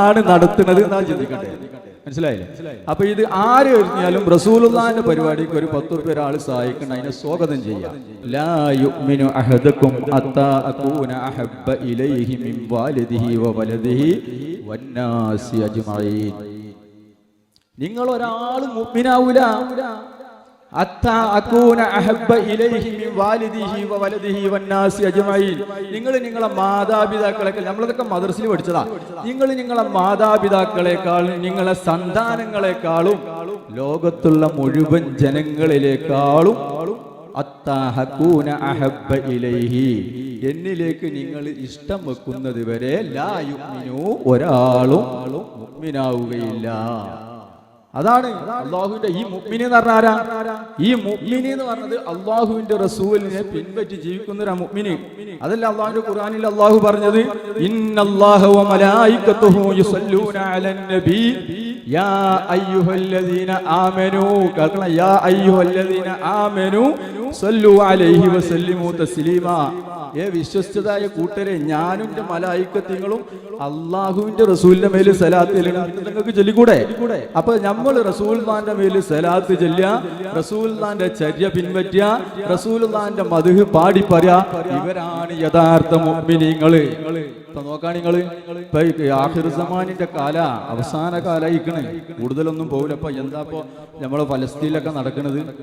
ആണ് നടത്തുന്നത് എന്നാ ചിന്തിക്കട്ടെ. മനസ്സിലായില്ലേ? അപ്പൊ ഇത് ആര് എറിഞ്ഞാലും റസൂലുള്ളാഹിന്റെ പരിപാടിക്ക് ഒരു 10 രൂപ ഒരാൾ സഹായിക്കണം, അതിനെ സ്വാഗതം ചെയ്യാം. ലാ യുഅ്മിനു അഹദുക്കും അത്താ അകൂന അഹബ്ബ ഇലൈഹി മിൻ വാലിദിഹി വവലദിഹി വന്നാസി അജ്മഈൻ. നിങ്ങൾ ഒരാൾ മുഅ്മിനാവൂല അത്താ അകൂന അഹബ്ബ ഇലൈഹി മിൻ വാലിദിഹി വവലദിഹി വന്നാസി അജ്മഈൻ. നിങ്ങൾ നിങ്ങളെ മാതാപിതാക്കളെക്കാൾ, നമ്മളതൊക്കെ മദ്രസയിൽ പഠിച്ചതാ, നിങ്ങൾ നിങ്ങളെ മാതാപിതാക്കളെക്കാൾ നിങ്ങളെ സന്താനങ്ങളെക്കാളും ലോകത്തുള്ള മുഴുവൻ ജനങ്ങളിലേക്കാളും അത്താ അകൂന അഹബ്ബ ഇലൈഹി, എന്നിലേക്ക് നിങ്ങൾ ഇഷ്ടം വെക്കുന്നത് വരെ ലാ യുഅ്മിനു, ഒരാളും മുഅ്മിനാവുകയില്ല. അതാണ് അള്ളാഹുവിന്റെ ഈ മുഅ്മിനി എന്ന് പറഞ്ഞ ആരാ? ഈ മുഅ്മിനി എന്ന് പറഞ്ഞത് അള്ളാഹുവിന്റെ റസൂലിനെ പിൻപറ്റി ജീവിക്കുന്ന ഒരു മുഅ്മിനി. അതല്ല അള്ളാഹുവിന്റെ ഖുർആനിൽ അള്ളാഹു പറഞ്ഞത്, ഇന്നല്ലാഹ വ മലായികതുഹു യുസല്ലൂന അലൻ നബി യാ അയ്യുഹല്ലദീന ആമനൂ, കേൾക്കണം, യാ അയ്യുഹല്ലദീന ആമനൂ സല്ലു അലൈഹി വസല്ലിമു തസ്ലീമാ. വിശ്വസ്തരായ കൂട്ടരെ, ഞാനും എന്റെ മലായികത്തുകളും അള്ളാഹുവിന്റെ റസൂലിന്റെ മേല് സലാത്ത് നിങ്ങൾക്ക് ചൊല്ലിക്കൂടെ? അപ്പൊ നമ്മൾ റസൂലുള്ളാഹിന്റെ മേല് സലാത്ത് ചൊല്ലുക, റസൂലുള്ളാഹിന്റെ ചര്യ പിൻപറ്റുക, റസൂലുള്ളാഹിന്റെ മദ്ഹ് പാടി പറയാ, ഇവരാണ് യഥാർത്ഥ മുഅ്മിനീങ്ങള്. ഇപ്പൊ നോക്കാ നിങ്ങള്, ഇപ്പൊ ആഖിർ സമാനിന്റെ കാല അവസാന കാലായിക്കണേ, കൂടുതലൊന്നും പോകില്ല. അപ്പൊ എന്താ ഇപ്പൊ നമ്മള് ഫലസ്തീനിലൊക്കെ നടക്കുന്നത്?